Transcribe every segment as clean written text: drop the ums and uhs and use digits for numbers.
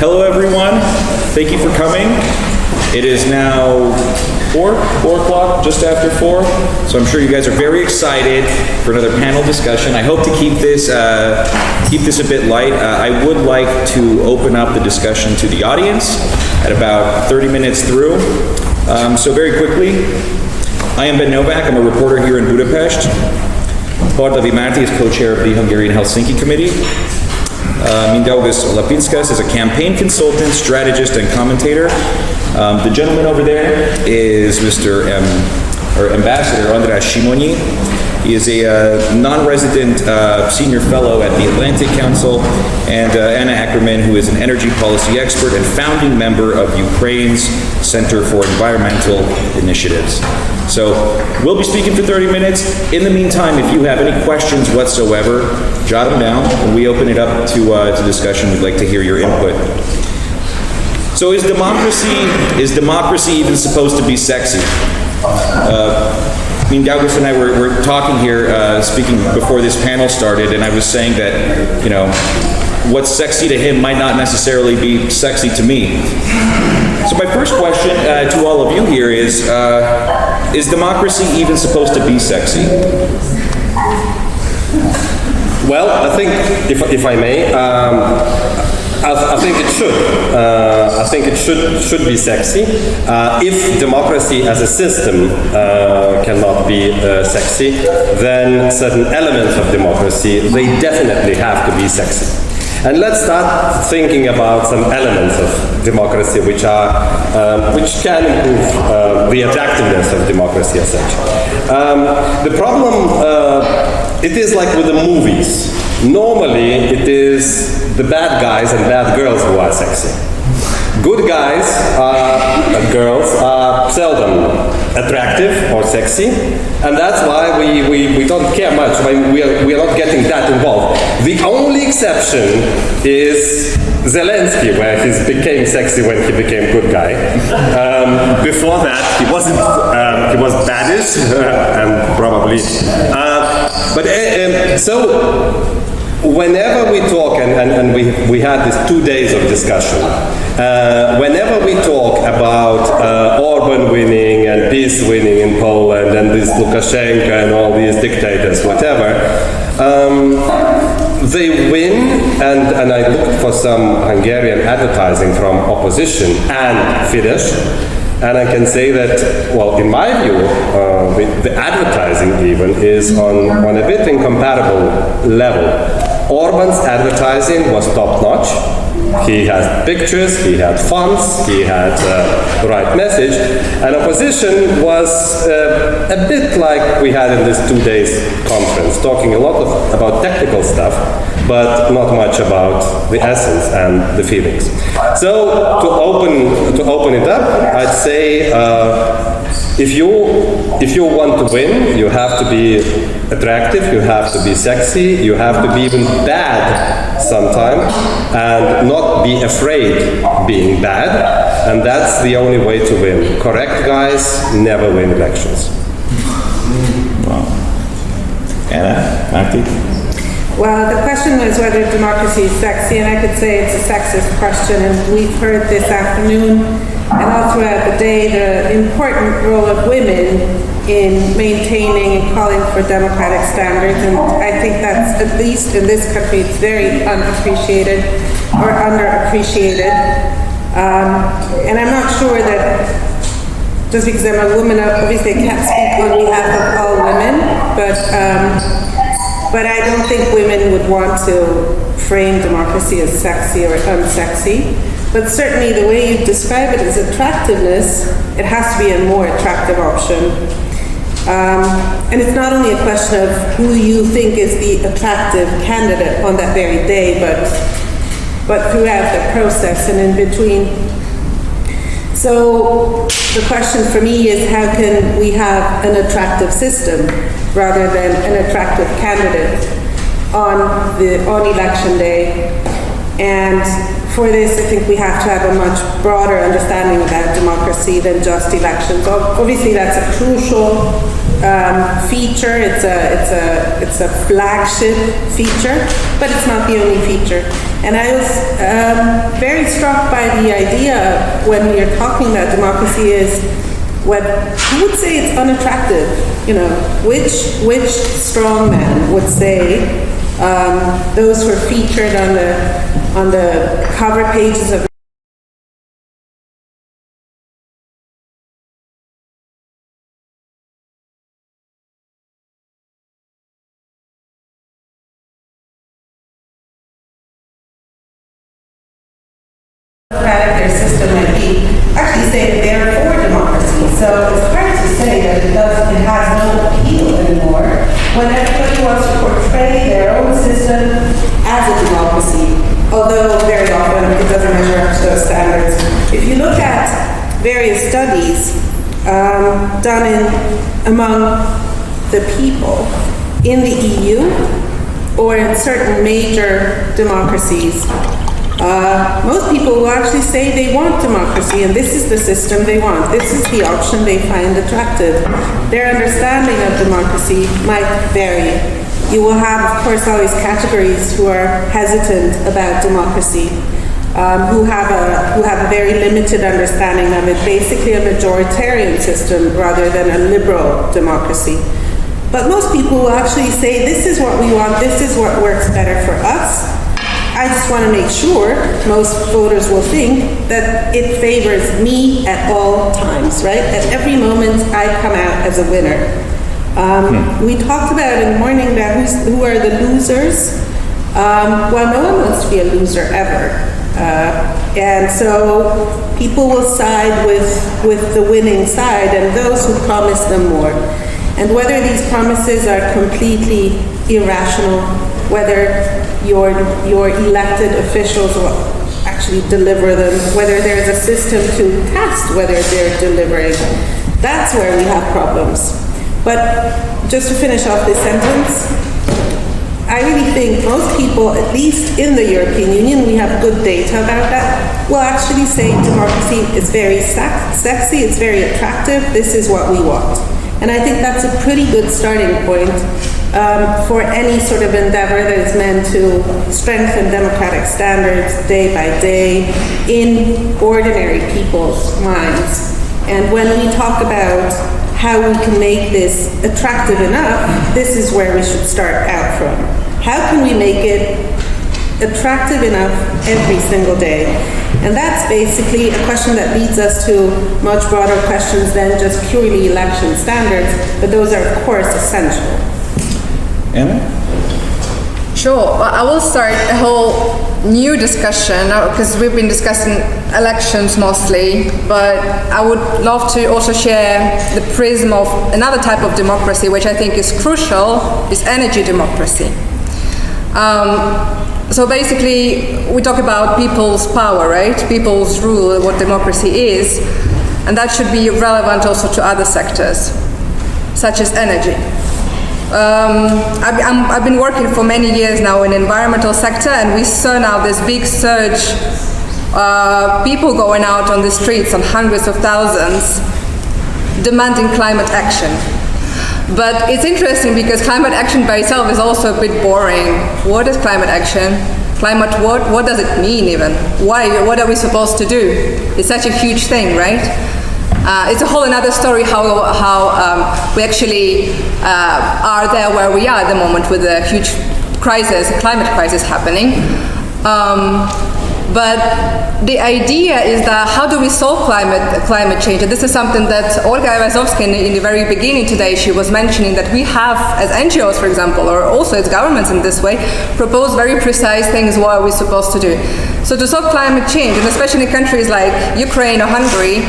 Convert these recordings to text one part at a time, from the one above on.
Hello everyone, thank you for coming. It is now 4 o'clock, just after 4, so I'm sure you guys are very excited for another panel discussion. I hope to keep this a bit light. I would like to open up the discussion to the audience at about 30 minutes through. So very quickly, I am Novak, I'm a reporter here in Budapest. Pardavi Márta is co-chair of the Hungarian Helsinki Committee. Mindaugas Lapinskas is a campaign consultant, strategist, and commentator. The gentleman over there is Ambassador András Simonyi. He is a non-resident senior fellow at the Atlantic Council, and Anna Ackermann, who is an energy policy expert and founding member of Ukraine's Center for Environmental Initiatives. So we'll be speaking for 30 minutes. In the meantime, if you have any questions whatsoever, jot them down. When we open it up to discussion, we'd like to hear your input. So is democracy even supposed to be sexy? Mindaugas and I were talking here, speaking before this panel started, and I was saying that, what's sexy to him might not necessarily be sexy to me. So my first question to all of you here is democracy even supposed to be sexy? Well, I think, if I may, I think it should. I think it should be sexy. If democracy as a system cannot be sexy, then certain elements of democracy, they definitely have to be sexy. And let's start thinking about some elements of democracy which can improve the attractiveness of democracy as such. The problem, it is like with the movies. Normally, it is the bad guys and bad girls who are sexy. Good guys and girls are seldom attractive or sexy, and that's why we don't care much. We are not getting that involved. The only exception is Zelensky, where he became sexy when he became good guy. Before that, he wasn't. He was baddish, and probably. So. Whenever we talk, and we had these 2 days of discussion, whenever we talk about Orban winning and this winning in Poland and this Lukashenko and all these dictators, whatever, they win, and I looked for some Hungarian advertising from opposition and Fidesz, and I can say that, well, in my view, the advertising even is on a bit incomparable level. Orban's advertising was top-notch. He had pictures, he had fonts, he had the right message, and opposition was a bit like we had in this 2 days conference, talking a lot about technical stuff, but not much about the essence and the feelings. So to open it up, I'd say if you want to win, you have to be attractive, you have to be sexy, you have to be even bad sometimes, and not be afraid being bad, and that's the only way to win. Correct guys never win elections. Wow. Anna, Márta? Well, the question was whether democracy is sexy, and I could say it's a sexist question, and we've heard this afternoon and all throughout the day the important role of women in maintaining and calling for democratic standards, and I think that's, at least in this country, it's very unappreciated or underappreciated. And I'm not sure that just because I'm a woman, obviously I can't speak on behalf of all women, but I don't think women would want to frame democracy as sexy or unsexy. But certainly the way you describe it as attractiveness, it has to be a more attractive option. And it's not only a question of who you think is the attractive candidate on that very day, but throughout the process and in between. So the question for me is, how can we have an attractive system rather than an attractive candidate on election day? And for this, I think we have to have a much broader understanding about democracy than just elections. Obviously, that's a crucial feature. It's a flagship feature, but it's not the only feature. And I was very struck by the idea when we are talking about democracy is what who would say it's unattractive. You know, which strongman would say those who are featured on the cover pages of their system might be, actually say that they are for democracy. So it's hard to say that it has no appeal anymore when everybody wants to portray their own system as a democracy, although very often it doesn't measure up to those standards. If you look at various studies done among the people in the EU or in certain major democracies, most people will actually say they want democracy and this is the system they want. This is the option they find attractive. Their understanding of democracy might vary. You will have, of course, always categories who are hesitant about democracy, who have a very limited understanding of it, basically a majoritarian system rather than a liberal democracy. But most people will actually say, this is what we want, this is what works better for us. I just want to make sure most voters will think that it favors me at all times, right? At every moment I come out as a winner. We talked about in the morning about who are the losers. Well, no one wants to be a loser ever. And so people will side with the winning side and those who promise them more. And whether these promises are completely irrational, whether your elected officials will actually deliver them, whether there's a system to test whether they're delivering, that's where we have problems. But just to finish off this sentence, I really think most people, at least in the European Union, we have good data about that, will actually say democracy is very sexy, it's very attractive, this is what we want. And I think that's a pretty good starting point for any sort of endeavor that is meant to strengthen democratic standards day by day in ordinary people's minds. And when we talk about how we can make this attractive enough, this is where we should start out from. How can we make it attractive enough every single day? And that's basically a question that leads us to much broader questions than just purely election standards, but those are of course essential. Anna? Sure. Well, I will start a whole new discussion because we've been discussing elections mostly, but I would love to also share the prism of another type of democracy, which I think is crucial, is energy democracy. So basically, we talk about people's power, right? People's rule, what democracy is, and that should be relevant also to other sectors, such as energy. I've been working for many years now in the environmental sector, and we saw now this big surge, people going out on the streets on hundreds of thousands, demanding climate action. But it's interesting because climate action by itself is also a bit boring. What is climate action? Climate what? What does it mean even? Why? What are we supposed to do? It's such a huge thing, right? It's a whole another story how we actually are there where we are at the moment with a huge crisis, a climate crisis happening. But the idea is that how do we solve climate change? And this is something that Olga Ivazovsky in the very beginning today, she was mentioning that we have, as NGOs, for example, or also as governments in this way, propose very precise things what are we supposed to do. So to solve climate change, and especially in countries like Ukraine or Hungary,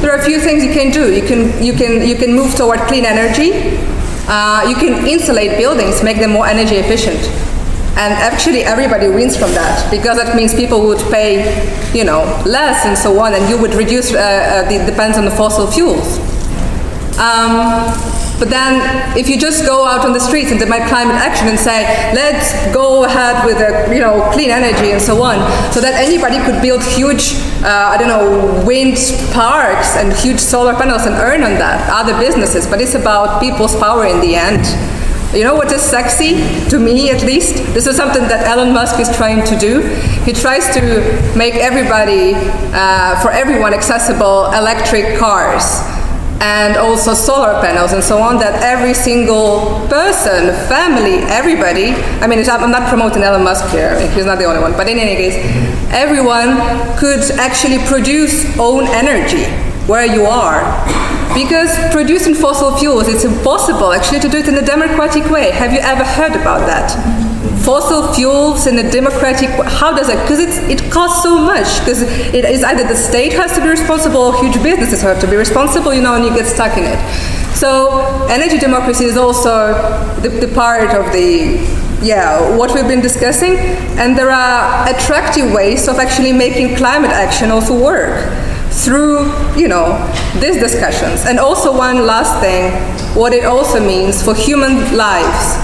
there are a few things you can do. You can move toward clean energy. You can insulate buildings, make them more energy efficient. And actually everybody wins from that, because that means people would pay, less and so on, and you would reduce the dependence on the fossil fuels. But then if you just go out on the streets and demand climate action and say, let's go ahead with clean energy and so on, so that anybody could build huge I don't know, wind parks and huge solar panels and earn on that, other businesses, but it's about people's power in the end. You know what is sexy, to me at least? This is something that Elon Musk is trying to do. He tries to make everybody, for everyone, accessible electric cars and also solar panels and so on, that every single person, family, everybody, I mean, I'm not promoting Elon Musk here, I mean, he's not the only one, but in any case, everyone could actually produce own energy where you are. Because producing fossil fuels, it's impossible actually to do it in a democratic way. Have you ever heard about that? Fossil fuels in a democratic way, how does it? Because it costs so much. Because it is either the state has to be responsible or huge businesses have to be responsible, you know, and you get stuck in it. So energy democracy is also the part of what we've been discussing. And there are attractive ways of actually making climate action also work through, you know, these discussions. And also one last thing, what it also means for human lives.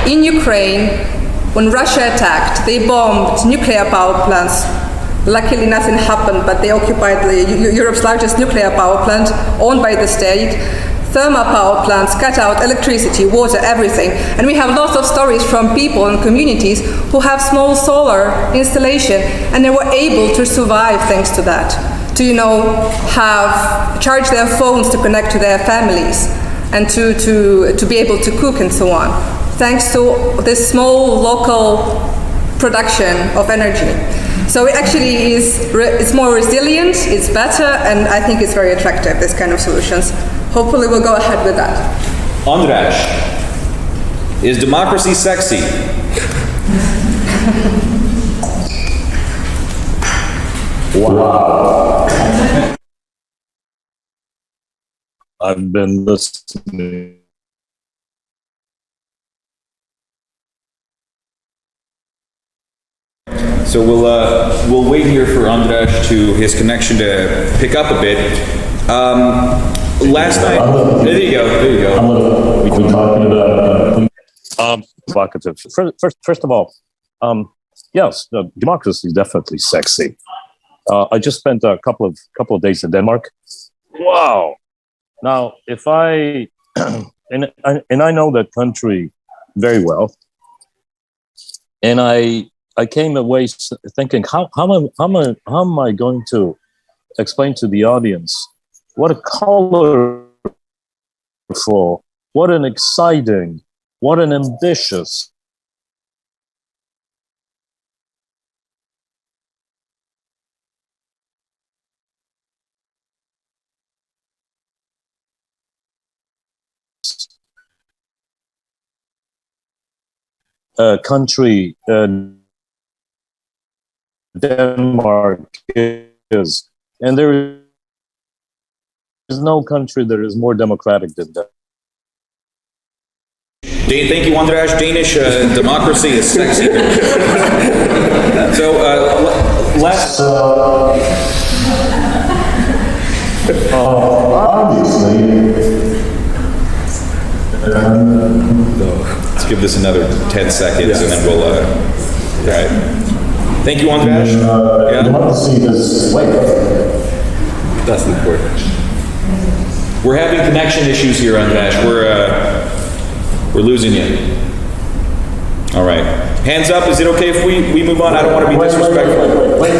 In Ukraine, when Russia attacked, they bombed nuclear power plants. Luckily nothing happened, but they occupied Europe's largest nuclear power plant, owned by the state. Thermal power plants cut out electricity, water, everything. And we have lots of stories from people and communities who have small solar installation, and they were able to survive thanks to that. To, you know, charge their phones to connect to their families, and to be able to cook and so on, thanks to this small local production of energy. So it actually it's more resilient, it's better, and I think it's very attractive, this kind of solutions. Hopefully we'll go ahead with that. András, is democracy sexy? Wow. I've been listening. So we'll wait here for András to his connection to pick up a bit. Last night, there you go. We're talking about provocative. First of all, yes, democracy is definitely sexy. I just spent a couple of days in Denmark. Wow! Now, if I and I know that country very well, and I came away thinking, how am I going to explain to the audience what a colorful, what an exciting, what an ambitious country Denmark is, and there is no country that is more democratic than that. Thank you, András. Danish democracy is sexy. So, Obviously. Let's give this another 10 seconds and then we'll, right. Thank you, András. Democracy is, wait. That's important. We're having connection issues here, András. We're losing you. All right. Hands up. Is it okay if we move on? I don't want to be disrespectful. Wait.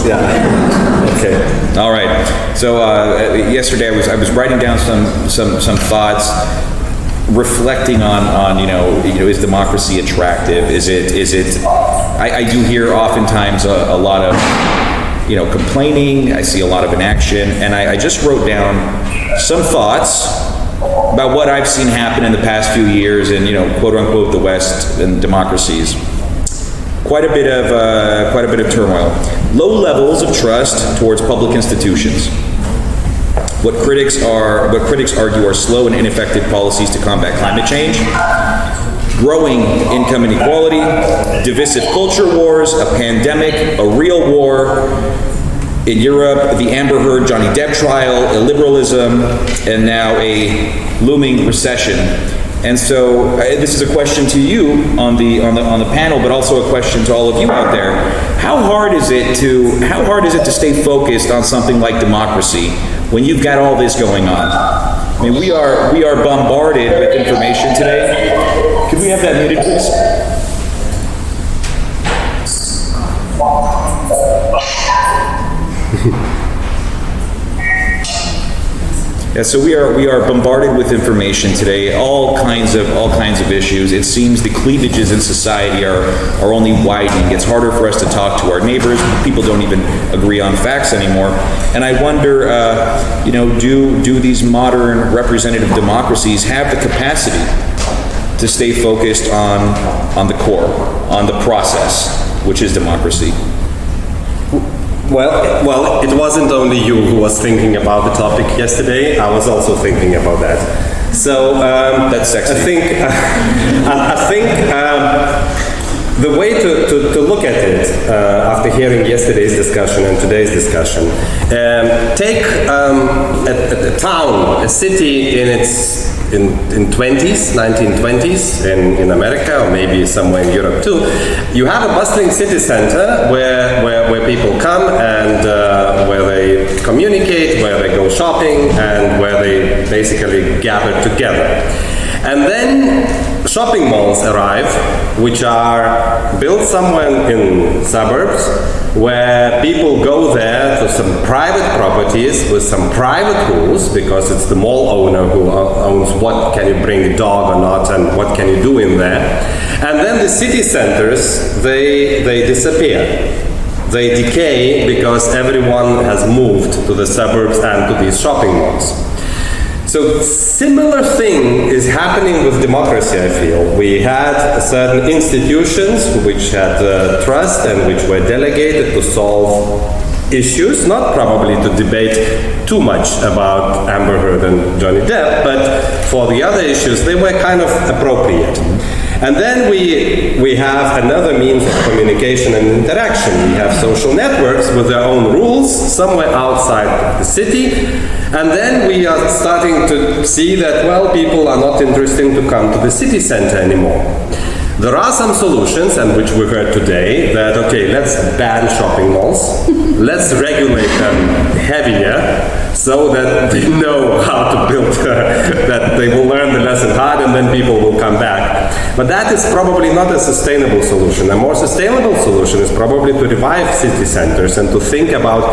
Yeah. Okay. All right. So yesterday I was writing down some thoughts, reflecting on is democracy attractive? Is it? I do hear oftentimes a lot of complaining. I see a lot of inaction, and I just wrote down some thoughts about what I've seen happen in the past few years in quote unquote the West and democracies. Quite a bit of turmoil. Low levels of trust towards public institutions. What critics argue are slow and ineffective policies to combat climate change. Growing income inequality, divisive culture wars, a pandemic, a real war, in Europe, the Amber Heard, Johnny Depp trial, illiberalism, and now a looming recession. And so this is a question to you on the panel, but also a question to all of you out there. How hard is it to stay focused on something like democracy when you've got all this going on? I mean, we are bombarded with information today. Could we have that muted, please? Yeah, so we are bombarded with information today, all kinds of issues. It seems the cleavages in society are only widening. It's harder for us to talk to our neighbors. People don't even agree on facts anymore. And I wonder, do these modern representative democracies have the capacity to stay focused on the core, on the process, which is democracy? Well, it wasn't only you who was thinking about the topic yesterday. I was also thinking about that. So that's sexy. I think the way to look at it after hearing yesterday's discussion and today's discussion, take a town, a city in 1920s in America, or maybe somewhere in Europe too. You have a bustling city center where people come and where they communicate, where they go shopping, and where they basically gather together. And then shopping malls arrive, which are built somewhere in suburbs, where people go there to some private properties with some private rules, because it's the mall owner who owns what can you bring a dog or not, and what can you do in there. And then the city centers, they disappear. They decay because everyone has moved to the suburbs and to these shopping malls. So similar thing is happening with democracy, I feel. We had certain institutions which had trust and which were delegated to solve issues, not probably to debate too much about Amber Heard and Johnny Depp, but for the other issues, they were kind of appropriate. And then we have another means of communication and interaction. We have social networks with their own rules somewhere outside the city. And then we are starting to see that, well, people are not interested to come to the city center anymore. There are some solutions, and which we heard today, that, okay, let's ban shopping malls. Let's regulate them heavier, so that they know how to build, that they will learn the lesson hard, and then people will come back. But that is probably not a sustainable solution. A more sustainable solution is probably to revive city centers and to think about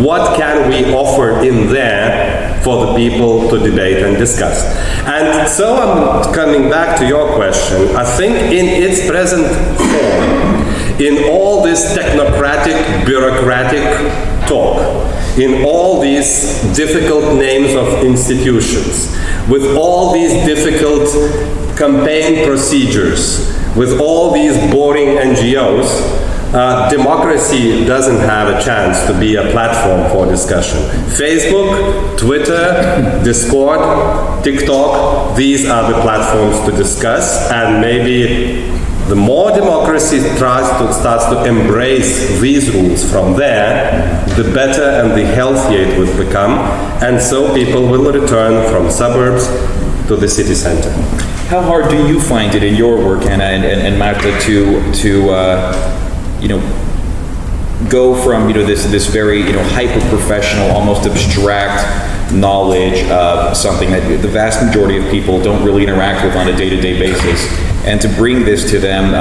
what can we offer in there for the people to debate and discuss. And so I'm coming back to your question. I think in its present form, in all this technocratic, bureaucratic talk, in all these difficult names of institutions, with all these difficult campaign procedures, with all these boring NGOs, democracy doesn't have a chance to be a platform for discussion. Facebook, Twitter, Discord, TikTok, these are the platforms to discuss, and maybe the more democracy starts to embrace these rules from there, the better and the healthier it will become, and so people will return from suburbs to the city center. How hard do you find it in your work, Anna and Márta, to go from this very hyper-professional, almost abstract knowledge of something that the vast majority of people don't really interact with on a day-to-day basis, and to bring this to them,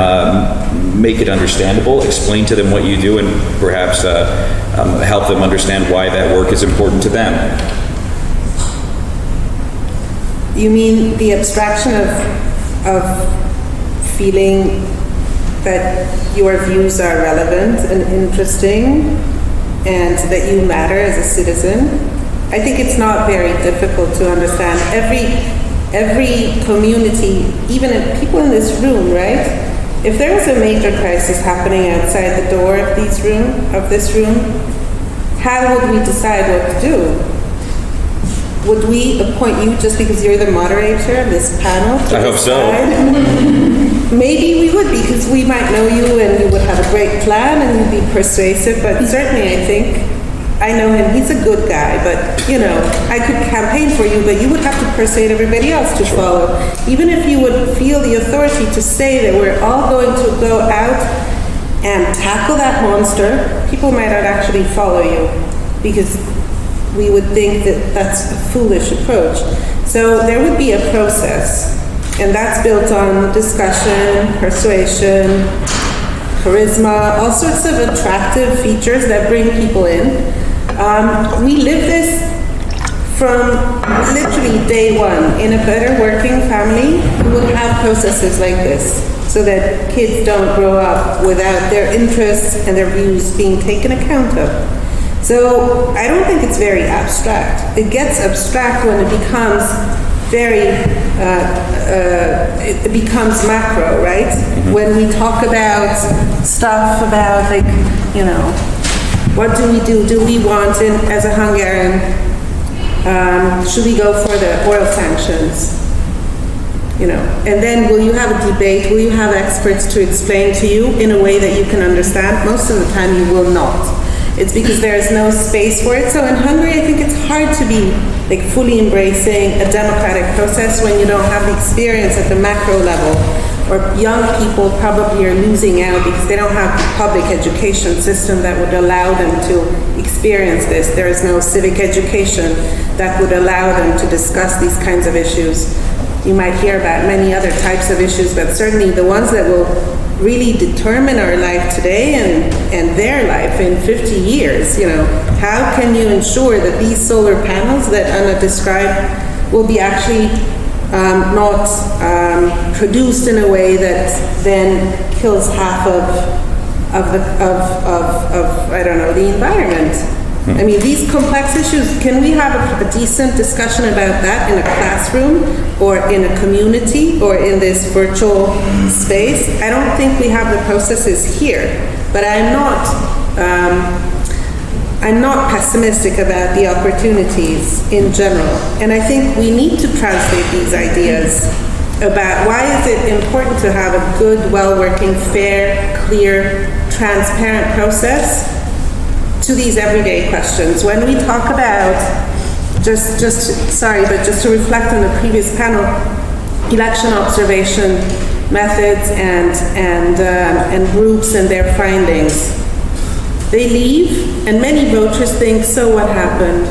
make it understandable, explain to them what you do, and perhaps help them understand why that work is important to them? You mean the abstraction of feeling that your views are relevant and interesting and that you matter as a citizen? I think it's not very difficult to understand. Every community, even people in this room, right? If there was a major crisis happening outside the door of this room, how would we decide what to do? Would we appoint you just because you're the moderator of this panel? I hope so. Maybe we would, because we might know you and you would have a great plan and you'd be persuasive, but certainly I think I know him, he's a good guy, but, I could campaign for you, but you would have to persuade everybody else to follow. Even if you would feel the authority to say that we're all going to go out and tackle that monster, people might not actually follow you, because we would think that that's a foolish approach. So there would be a process, and that's built on discussion, persuasion, charisma, all sorts of attractive features that bring people in. We live this from literally day one. In a better working family, we would have processes like this, so that kids don't grow up without their interests and their views being taken account of. So I don't think it's very abstract. It gets abstract when it becomes it becomes macro, right? Mm-hmm. When we talk about stuff about, like, what do we do? Do we want, as a Hungarian, should we go for the oil sanctions? And then will you have a debate? Will you have experts to explain to you in a way that you can understand? Most of the time you will not. It's because there is no space for it. So in Hungary, I think it's hard to be fully embracing a democratic process when you don't have the experience at the macro level. Or young people probably are losing out because they don't have the public education system that would allow them to experience this. There is no civic education that would allow them to discuss these kinds of issues. You might hear about many other types of issues, but certainly the ones that will really determine our life today and their life in 50 years, how can you ensure that these solar panels that Anna described will be actually not produced in a way that then kills half of the environment? I mean, these complex issues, can we have a decent discussion about that in a classroom or in a community or in this virtual space? I don't think we have the processes here, but I'm not pessimistic about the opportunities in general. And I think we need to translate these ideas about why is it important to have a good, well-working, fair, clear, transparent process to these everyday questions. When we talk about, just to reflect on the previous panel, election observation methods and groups and their findings, they leave, and many voters think, so what happened?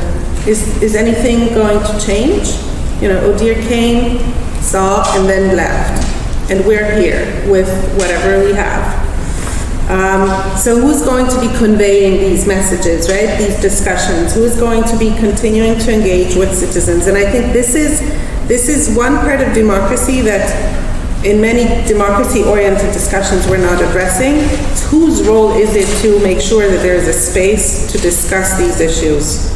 Is anything going to change? Odir came, saw, and then left, and we're here with whatever we have. So who's going to be conveying these messages, right? These discussions? Who's going to be continuing to engage with citizens? And I think this is one part of democracy that in many democracy-oriented discussions we're not addressing. Whose role is it to make sure that there is a space to discuss these issues?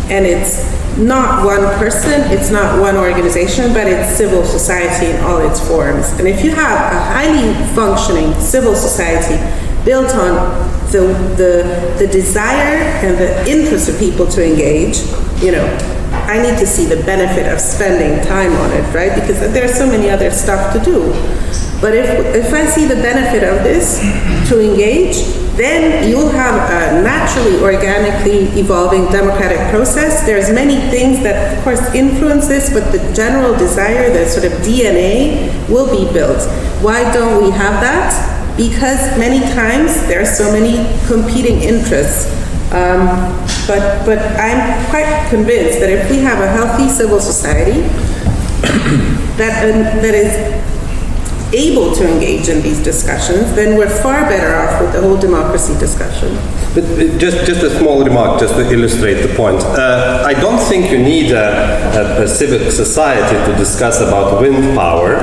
And it's not one person, it's not one organization, but it's civil society in all its forms. And if you have a highly functioning civil society built on the desire and the interest of people to engage, I need to see the benefit of spending time on it, right? Because there's so many other stuff to do. But if I see the benefit of this, to engage, then you'll have a naturally, organically evolving democratic process. There's many things that, of course, influence this, but the general desire, the sort of DNA, will be built. Why don't we have that? Because many times there are so many competing interests. But I'm quite convinced that if we have a healthy civil society that is able to engage in these discussions, then we're far better off with the whole democracy discussion. But just a small remark, just to illustrate the point. I don't think you need a civic society to discuss about wind power.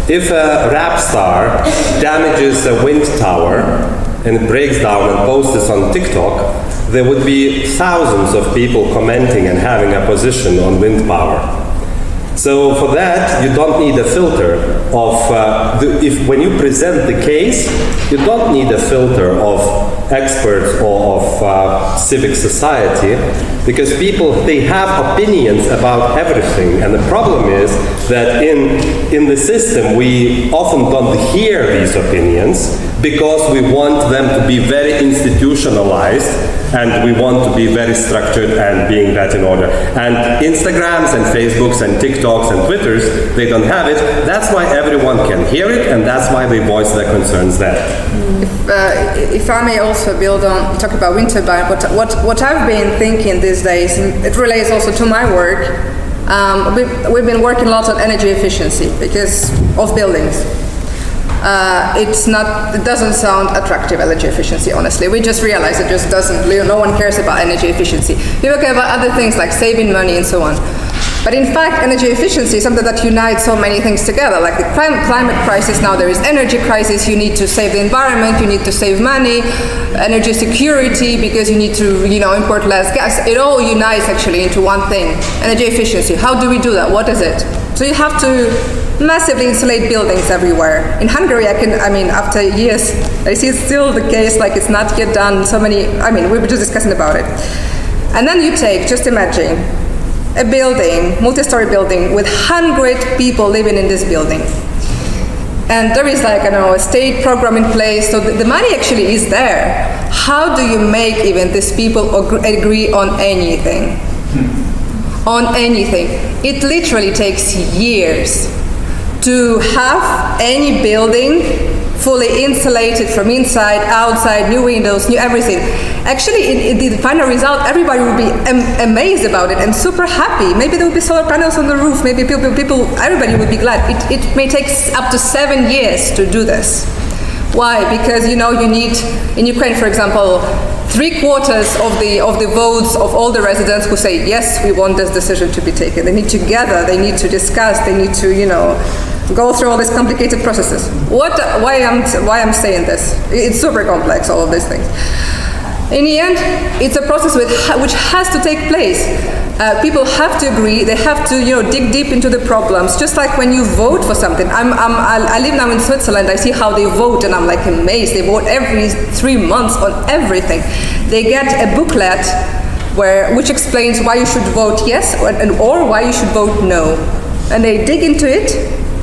If a rap star damages a wind tower and it breaks down and posts this on TikTok, there would be thousands of people commenting and having a position on wind power. So for that, you don't need a filter of, when you present the case, you don't need a filter of experts or of civic society, because people, they have opinions about everything. And the problem is that in the system, we often don't hear these opinions. because we want them to be very institutionalized and we want to be very structured and being that in order. And Instagrams and Facebooks and TikToks and Twitters, they don't have it. That's why everyone can hear it, and that's why they voice their concerns there. If I may also build on, talk about wind turbine, what I've been thinking these days, and it relates also to my work, we've been working a lot on energy efficiency because of buildings. It doesn't sound attractive, energy efficiency, honestly. We just realized it just doesn't, no one cares about energy efficiency. People care about other things like saving money and so on. But in fact, energy efficiency is something that unites so many things together. Like the climate crisis, now there is energy crisis, you need to save the environment, you need to save money, energy security, because you need to, import less gas. It all unites actually into one thing, energy efficiency. How do we do that? What is it? So you have to massively insulate buildings everywhere. In Hungary, after years, I see it's still the case, like it's not yet done. We were just discussing about it. And then you just imagine, a building, multi-story building with 100 people living in this building. And there is a state program in place, so the money actually is there. How do you make even these people agree on anything? On anything. It literally takes years to have any building fully insulated from inside, outside, new windows, new everything. Actually, in the final result, everybody would be amazed about it and super happy. Maybe there would be solar panels on the roof. Maybe everybody would be glad. It may take up to 7 years to do this. Why? Because you need, in Ukraine, for example, 3/4 of the votes of all the residents who say, yes, we want this decision to be taken. They need to gather, they need to discuss, they need to, go through all these complicated processes. Why I'm saying this? It's super complex, all of these things. In the end, it's a process which has to take place. People have to agree. They have to, dig deep into the problems. Just like when you vote for something. I live now in Switzerland. I see how they vote, and I'm amazed. They vote every 3 months on everything. They get a booklet which explains why you should vote yes or why you should vote no, and they dig into it.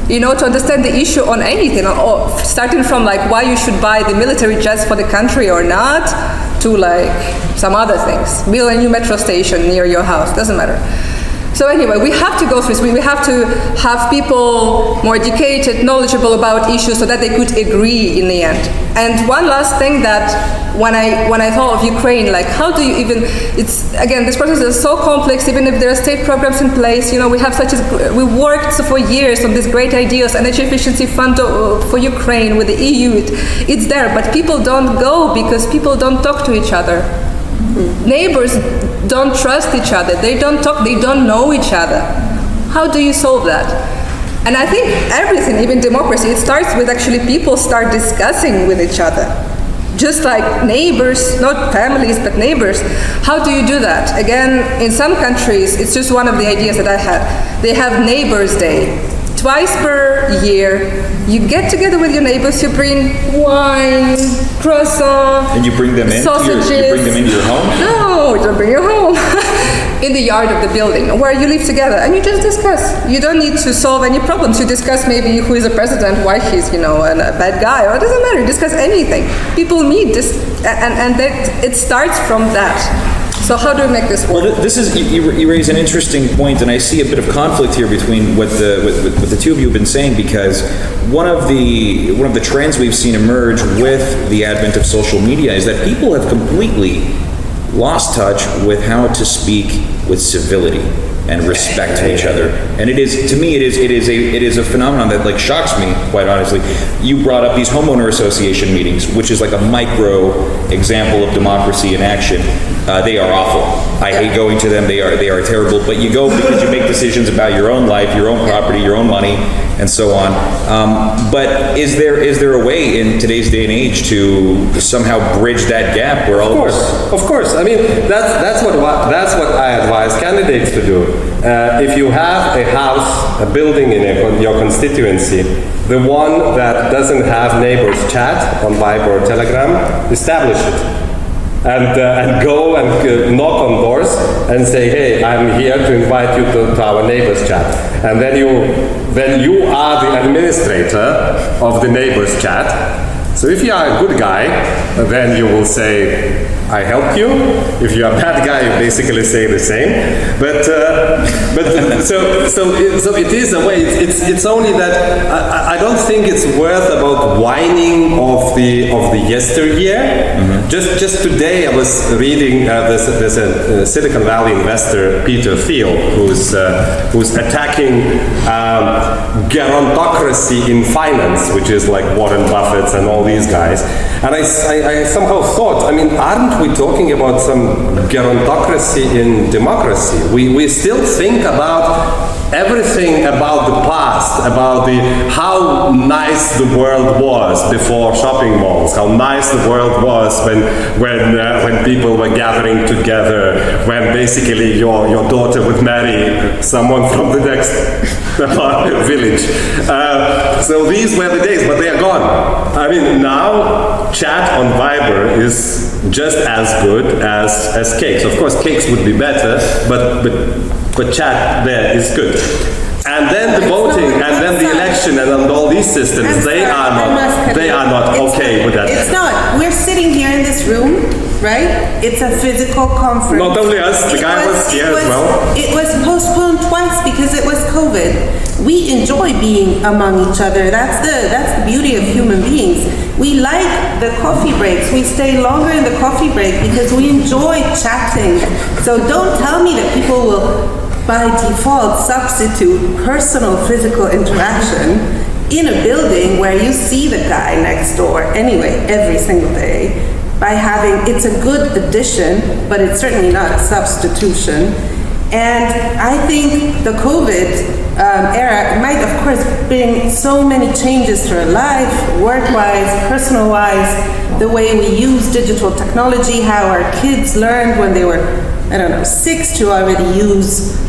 To understand the issue on anything, or starting from why you should buy the military jets for the country or not, to some other things. Build a new metro station near your house, doesn't matter. So anyway, we have to go through this. We have to have people more educated, knowledgeable about issues so that they could agree in the end. And one last thing that when I thought of Ukraine, how do you even, this process is so complex, even if there are state programs in place, we worked for years on these great ideas, energy efficiency fund for Ukraine with the EU, it's there, but people don't go because people don't talk to each other. Neighbors don't trust each other, they don't talk, they don't know each other. How do you solve that? And I think everything, even democracy, it starts with actually people start discussing with each other. Just like neighbors, not families, but neighbors. How do you do that? Again, in some countries, it's just one of the ideas that I had. They have Neighbors' Day. Twice per year, you get together with your neighbors, you bring wine, croissant, and you bring them sausages. You bring them into your home? No, you don't bring your home. In the yard of the building, where you live together, and you just discuss. You don't need to solve any problems. You discuss maybe who is the president, why he's, a bad guy, or it doesn't matter. You discuss anything. People meet, and it starts from that. So how do we make this work? Well, this is you raise an interesting point, and I see a bit of conflict here between what the two of you have been saying, because one of the trends we've seen emerge with the advent of social media is that people have completely lost touch with how to speak with civility and respect to each other. And it is, to me, it is a phenomenon that shocks me, quite honestly. You brought up these homeowner association meetings, which is a micro example of democracy in action. They are awful. I hate going to them. They are terrible. But you go because you make decisions about your own life, your own property, your own money, and so on. But is there a way in today's day and age to somehow bridge that gap where all of us? Of course. I mean, that's what I advise candidates to do. If you have a house, a building in your constituency, the one that doesn't have neighbors chat on Viber or Telegram, establish it. And go and knock on doors and say, hey, I'm here to invite you to our neighbors chat. And then you are the administrator of the neighbors chat. So if you are a good guy, then you will say, I helped you. If you are a bad guy, you basically say the same. But so it is a way. It's only that I don't think it's worth about whining of the yesteryear. Mm-hmm. Just today, I was reading. There's a Silicon Valley investor, Peter Thiel, who's attacking gerontocracy in finance, which is like Warren Buffett and all these guys. And I somehow thought, I mean, aren't we talking about some gerontocracy in democracy? We still think about everything about the past, about how nice the world was before shopping malls, how nice the world was when people were gathering together, when basically your daughter would marry someone from the next village. So these were the days, but they are gone. I mean, now chat on Viber is just as good as cakes. Of course, cakes would be better, but chat there is good. And then the voting, and then the election, and then all these systems, they are not okay with that. It's not. We're sitting here in this room, right? It's a physical conference. Not only us, the guy was here as well. It was postponed twice because it was COVID. We enjoy being among each other. That's the beauty of human beings. We like the coffee breaks. We stay longer in the coffee break because we enjoy chatting. So don't tell me that people will, by default, substitute personal physical interaction in a building where you see the guy next door anyway every single day by having, it's a good addition, but it's certainly not a substitution. And I think the COVID era might, of course, bring so many changes to our life, work-wise, personal-wise, the way we use digital technology, how our kids learned when they were, 6 to already use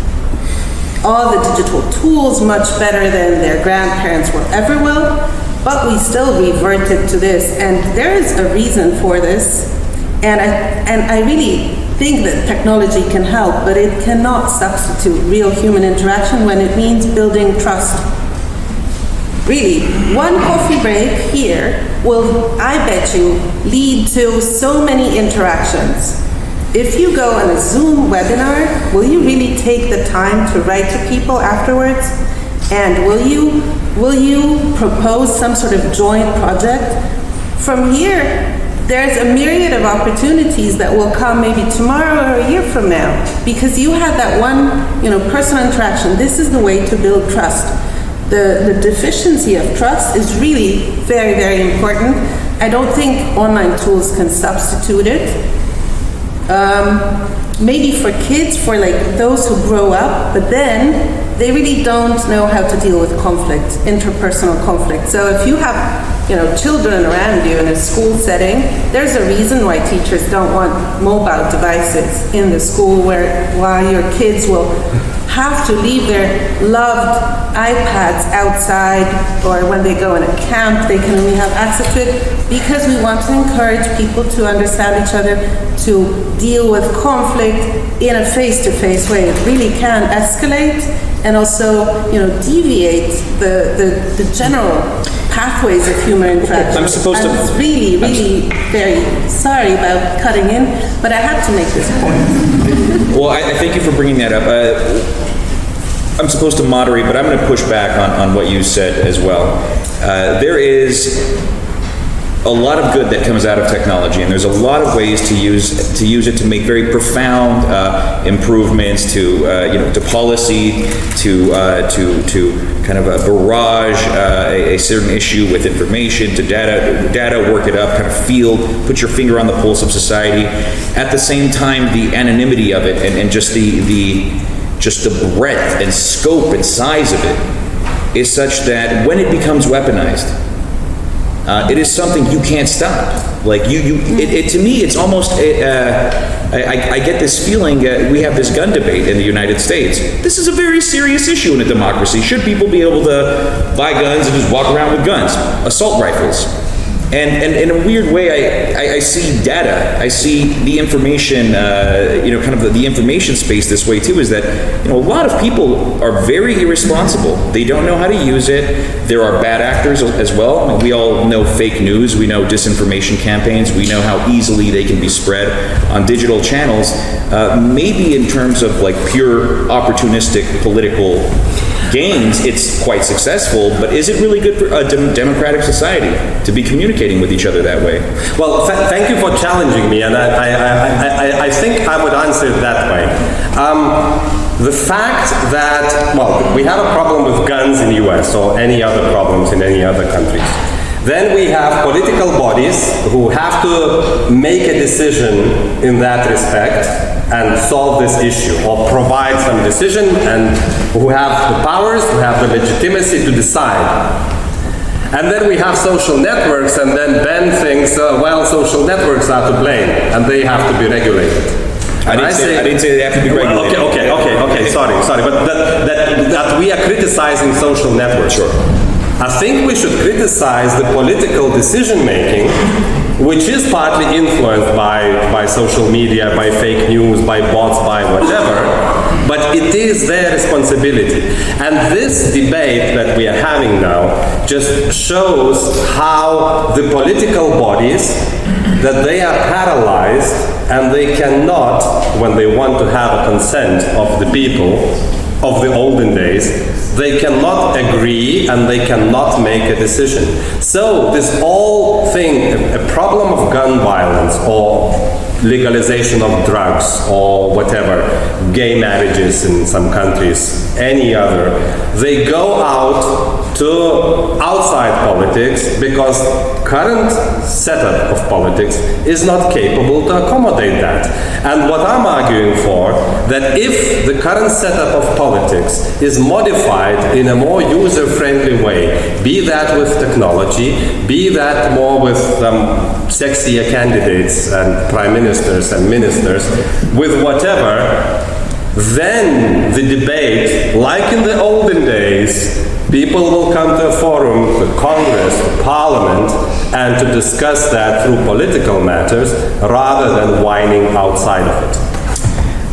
all the digital tools much better than their grandparents will ever will, but we still reverted to this, and there is a reason for this, and I really think that technology can help, but it cannot substitute real human interaction when it means building trust. Really, one coffee break here will, I bet you, lead to so many interactions. If you go on a Zoom webinar, will you really take the time to write to people afterwards? And will you propose some sort of joint project? From here, there's a myriad of opportunities that will come maybe tomorrow or a year from now, because you had that one, personal interaction. This is the way to build trust. The deficiency of trust is really very, very important. I don't think online tools can substitute it. Maybe for kids, for like those who grow up, but then they really don't know how to deal with conflict, interpersonal conflict. So if you have children around you in a school setting, there's a reason why teachers don't want mobile devices in the school while your kids will have to leave their loved iPads outside, or when they go in a camp, they can only have access to it, because we want to encourage people to understand each other, to deal with conflict in a face-to-face way. It really can escalate and also, deviate the general pathways of human interaction. I'm supposed to... I'm really, really very sorry about cutting in, but I had to make this point. Well, I thank you for bringing that up. I'm supposed to moderate, but I'm going to push back on what you said as well. There is a lot of good that comes out of technology, and there's a lot of ways to use it to make very profound improvements to policy, to kind of a barrage a certain issue with information, to data, work it up, kind of put your finger on the pulse of society. At the same time, the anonymity of it and just the breadth and scope and size of it is such that when it becomes weaponized, it is something you can't stop. Like to me, it's almost. I get this feeling. We have this gun debate in the United States. This is a very serious issue in a democracy. Should people be able to buy guns and just walk around with guns, assault rifles? And in a weird way, I see data. I see the information, kind of the information space this way too, is that, a lot of people are very irresponsible. They don't know how to use it. There are bad actors as well. We all know fake news. We know disinformation campaigns. We know how easily they can be spread on digital channels. Maybe in terms of like pure opportunistic political gains, it's quite successful, but is it really good for a democratic society to be communicating with each other that way? Well, thank you for challenging me, and I think I would answer it that way. The fact that, we have a problem with guns in the US or any other problems in any other countries. Then we have political bodies who have to make a decision in that respect and solve this issue or provide some decision, and who have the powers, who have the legitimacy to decide. And then we have social networks, and then Ben thinks, social networks are to blame and they have to be regulated. I didn't say they have to be regulated. Okay, sorry, but that we are criticizing social networks. Sure. I think we should criticize the political decision-making, which is partly influenced by social media, by fake news, by bots, by whatever, but it is their responsibility. And this debate that we are having now just shows how the political bodies, that they are paralyzed and they cannot, when they want to have a consent of the people of the olden days, they cannot agree and they cannot make a decision. So this whole thing, a problem of gun violence or legalization of drugs or whatever, gay marriages in some countries, any other, they go out to outside politics because current setup of politics is not capable to accommodate that. And what I'm arguing for, that if the current setup of politics is modified in a more user-friendly way, be that with technology, be that more with sexier candidates and prime ministers and ministers, with whatever, then the debate, like in the olden days, people will come to a forum, to Congress, to Parliament, and to discuss that through political matters rather than whining outside of it.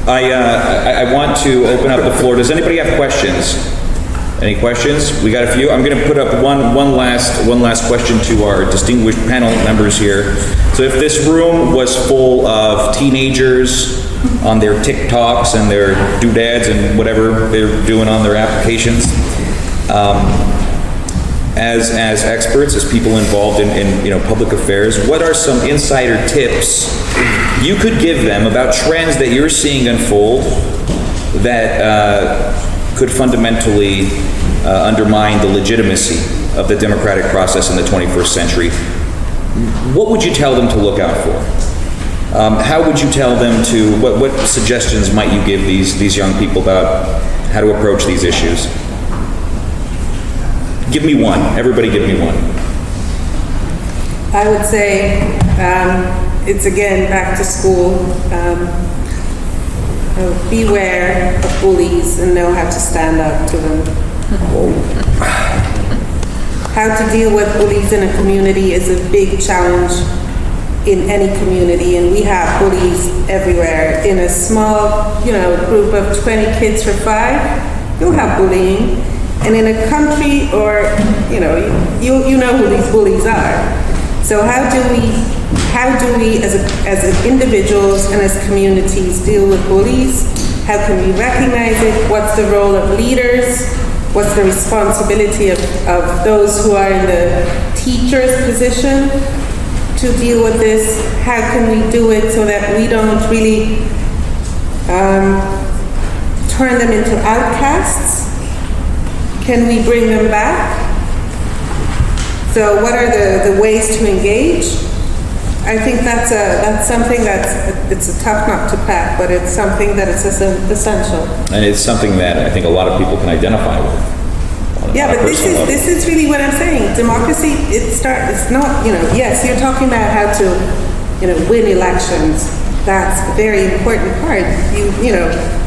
I want to open up the floor. Does anybody have questions? Any questions? We got a few. I'm going to put up one last question to our distinguished panel members here. So if this room was full of teenagers on their TikToks and their doodads and whatever they're doing on their applications, as experts, as people involved in public affairs, what are some insider tips you could give them about trends that you're seeing unfold that could fundamentally undermine the legitimacy of the democratic process in the 21st century? What would you tell them to look out for? How would you tell them to, what suggestions might you give these young people about how to approach these issues? Give me one. Everybody give me one. I would say it's again back to school. Beware of bullies and know how to stand up to them. How to deal with bullies in a community is a big challenge in any community, and we have bullies everywhere. In a small, group of 20 kids for 5, you'll have bullying. And in a country, or you know who these bullies are. So how do we as individuals and as communities deal with bullies? How can we recognize it? What's the role of leaders? What's the responsibility of those who are in the teacher's position to deal with this? How can we do it so that we don't really turn them into outcasts? Can we bring them back? So what are the ways to engage? I think that's something it's a tough nut to crack, but it's something that is essential. And it's something that I think a lot of people can identify with. Yeah, but this is really what I'm saying. Democracy, it's not, yes, you're talking about how to, win elections. That's a very important part.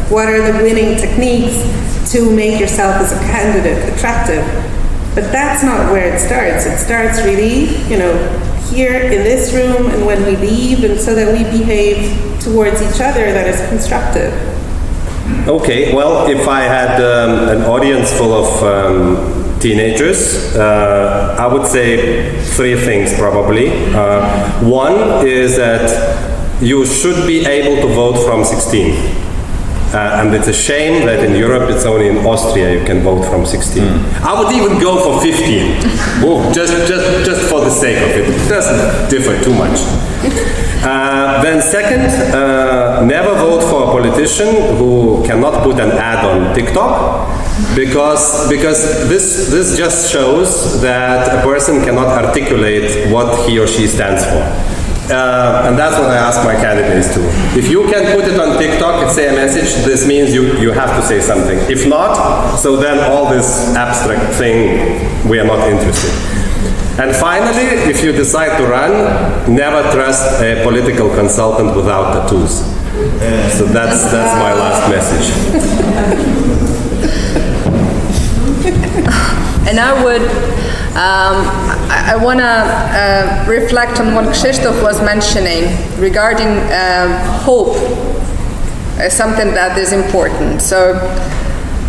What are the winning techniques to make yourself as a candidate attractive? But that's not where it starts. It starts really, here in this room and when we leave, and so that we behave towards each other that is constructive. Okay, well, if I had an audience full of teenagers, I would say three things probably. One is that you should be able to vote from 16. And it's a shame that in Europe it's only in Austria you can vote from 16. I would even go for 15. just for the sake of it. It doesn't differ too much. Then second, never vote for a politician who cannot put an ad on TikTok, because this just shows that a person cannot articulate what he or she stands for. And that's what I ask my candidates to. If you can put it on TikTok and say a message, this means you have to say something. If not, so then all this abstract thing, we are not interested. And finally, if you decide to run, never trust a political consultant without tattoos. So that's my last message. And I would, I want to reflect on what Krzysztof was mentioning regarding hope as something that is important. So,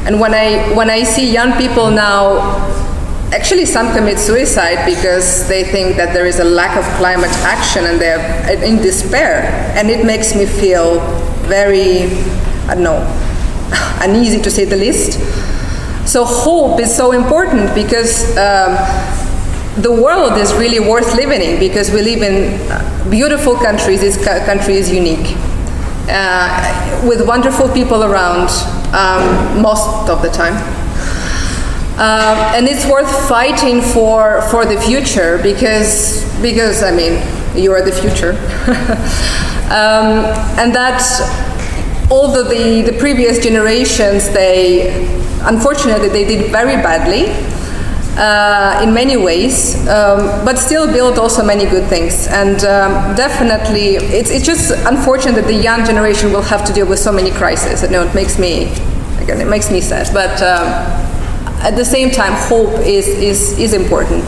and when I see young people now, actually some commit suicide because they think that there is a lack of climate action and they're in despair, and it makes me feel very, I don't know, uneasy to say the least. So hope is so important because the world is really worth living in, because we live in beautiful countries. This country is unique, with wonderful people around most of the time. And it's worth fighting for the future because I mean, you are the future. And that although the previous generations, unfortunately, they did very badly in many ways, but still built also many good things. And definitely, it's just unfortunate that the young generation will have to deal with so many crises. I know it makes me sad, but at the same time, hope is important.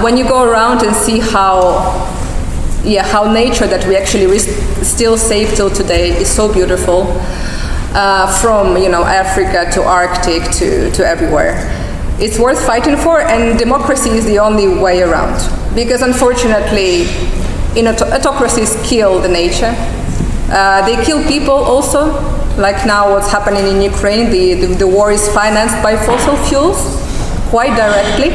When you go around and see how nature that we actually still save till today is so beautiful. From Africa to Arctic to everywhere. It's worth fighting for, and democracy is the only way around. Because unfortunately, autocracies kill the nature. They kill people also, like now what's happening in Ukraine. The war is financed by fossil fuels, quite directly.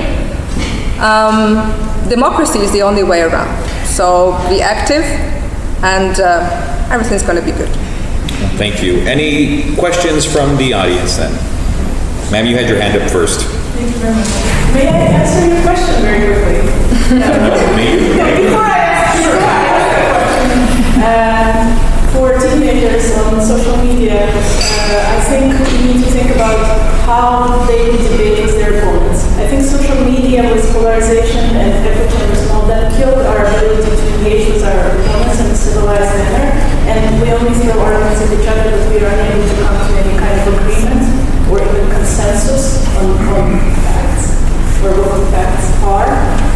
Democracy is the only way around. So be active, and everything's going to be good. Thank you. Any questions from the audience then? Ma'am, you had your hand up first. Thank you very much. May I answer your question very quickly? Before I ask you, I have a question. For teenagers on social media, I think we need to think about how they debate with their opponents. I think social media with polarization and echo chambers and all that killed our ability to engage with our opponents in a civilized manner. And we only throw arguments at each other, but we are unable to come to any kind of agreement or even consensus on facts, or what the facts are.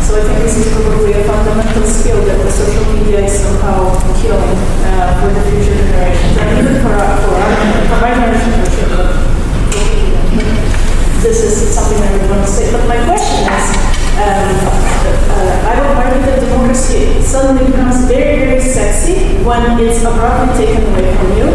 So I think this is probably a fundamental skill that the social media is somehow killing for the future generations. And even for my generation, for sure, but this is something I would want to say. But my question is, I would argue that democracy suddenly becomes very, very sexy when it's abruptly taken away from you.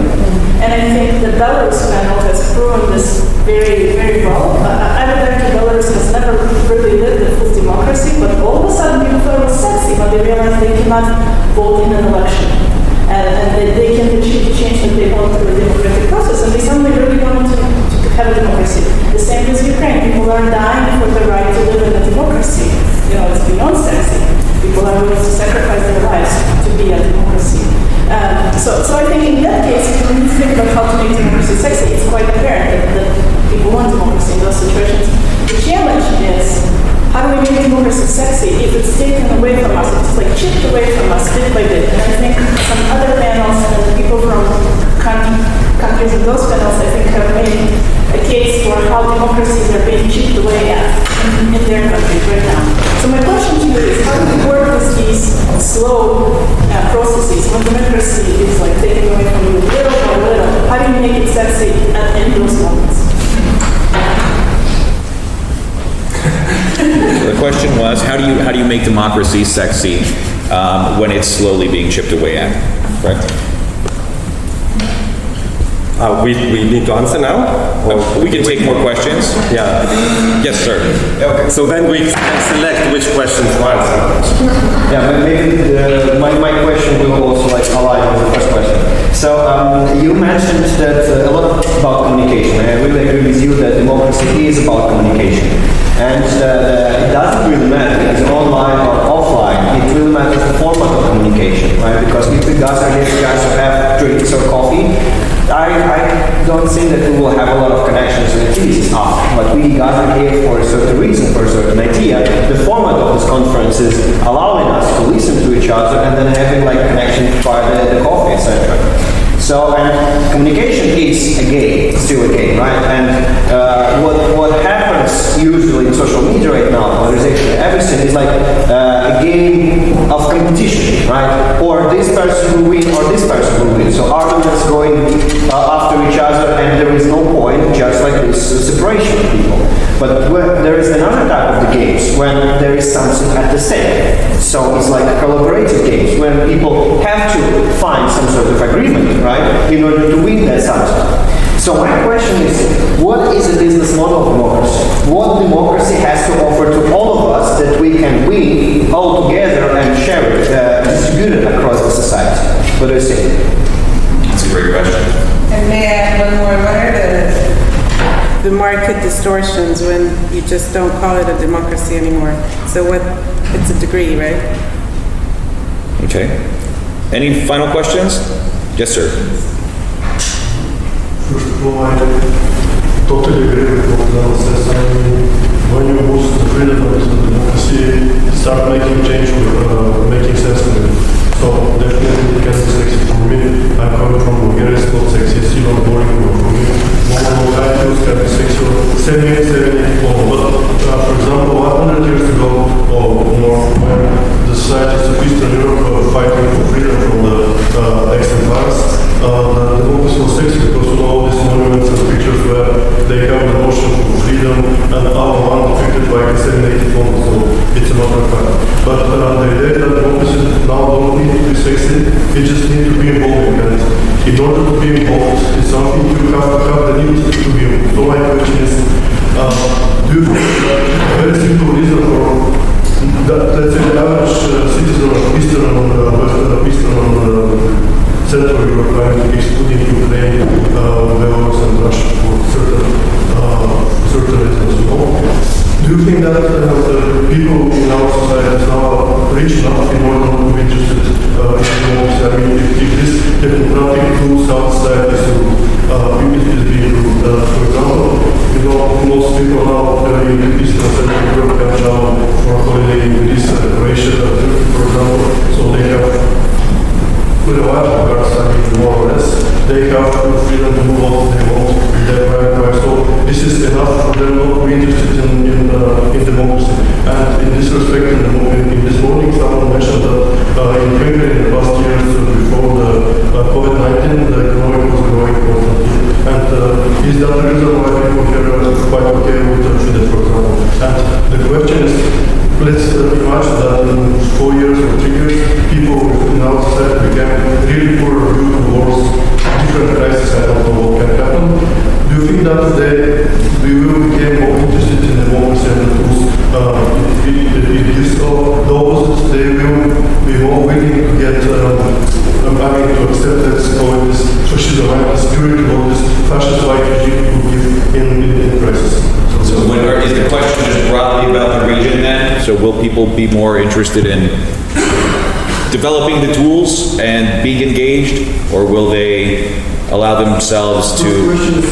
And I think the Belarus panel has proven this very, very well. I would argue Belarus has never really lived a full democracy, but all of a sudden people thought it was sexy when they realized they cannot vote in an election. And they can achieve the change that they want through a democratic process, and they suddenly really wanted to have a democracy. The same as Ukraine. People are dying for the right to live in a democracy. It's beyond sexy. People are willing to sacrifice their lives to be a democracy. So I think in that case, if we need to think about how to make democracy sexy, it's quite apparent that people want democracy in those situations. The challenge is, how do we make democracy sexy if it's taken away from us? It's like chipped away from us bit by bit. And I think some other panels and the people from countries in those panels, I think, have made a case for how democracies are being chipped away at in their countries right now. So my question to you is, how do we work with slow processes, when democracy is like taking away from you little by little, how do you make it sexy in those moments? The question was, how do you make democracy sexy when it's slowly being chipped away at? Correct? We need to answer now? We can take more questions. Yeah. Yes, sir. Okay. So then we can select which questions to answer. Yeah, but maybe my question will also like align with the first question. So you mentioned that a lot about communication. I really agree with you that democracy is about communication. And it doesn't really matter if it's online or offline. It really matters the format of communication, right? Because if we guys are here to have drinks or coffee, I don't think that we will have a lot of connections and activities after. But we guys are here for a certain reason, for a certain idea. The format of this conference is allowing us to listen to each other and then having like connection via the coffee, etc. So, and communication is a game, still a game, right? And what happens usually in social media right now, polarization, everything is like a game of competition, right? Or this person will win, or this person will win. So arguments going after each other, and there is no point, just like this separation of people. But there is another type of the games when there is something at the stake. So it's like collaborative games when people have to find some sort of agreement, right, in order to win that something. So my question is, what is the business model of democracy? What democracy has to offer to all of us that we can win all together and share it, distribute it across the society? What do you think? That's a great question. And may I add one more? What are the market distortions when you just don't call it a democracy anymore? So it's a degree, right? Okay. Any final questions? Yes, sir. First of all, I totally agree with what András says. I mean, when you boost the freedom of democracy, start making change or making sense of it. So definitely it can be sexy for me. I'm coming from Bulgaria, it's not sexy, it's even boring for me. More titles can be sexy or 70 long. But for example, 100 years ago or more, when the societies of Eastern Europe were fighting for freedom from the ex-empires, the democracy was sexy because of all these monuments and pictures where they have the notion of freedom and our land depicted by disseminated forms, so it's another fact. But the idea that democracy now don't need to be sexy, it just need to be involving, and in order to be involved, it's something you have to have the need to be involved. So my question is, do you think that a very simple reason for that, let's say the average citizen of Eastern Central Europe, excluding Ukraine, Belarus and Russia for certain reasons, you know? Do you think that the people in our society now rich enough in order to be interested in democracy? I mean, if this technocratic tools our society is being improved. For example, you know, most people now in Eastern Central Europe can travel for holiday in Greece, Croatia, Turkey, for example, so they have with a lot of cars, I mean, more or less, they have freedom to move what they want with their private car. So this is enough for them not to be interested in democracy. And in this respect, in this morning, someone mentioned that in Hungary in the past years before the COVID-19, the economy was growing constantly. And is that the reason why people here are quite okay with Fidesz, for example? And the question is, let's imagine that in 4 years or 3 years, people in our society became really poor due to wars, different crises, I don't know what can happen. Do you think that we will become more interested in democracy and the tools? It gives the opposite, they will be more willing to get, to accept, let's call it this fascism and the spirit of this fascist-like regime to give in crisis. So is the question just broadly about the region then? So will people be more interested in developing the tools and being engaged, or will they allow themselves to... The question is,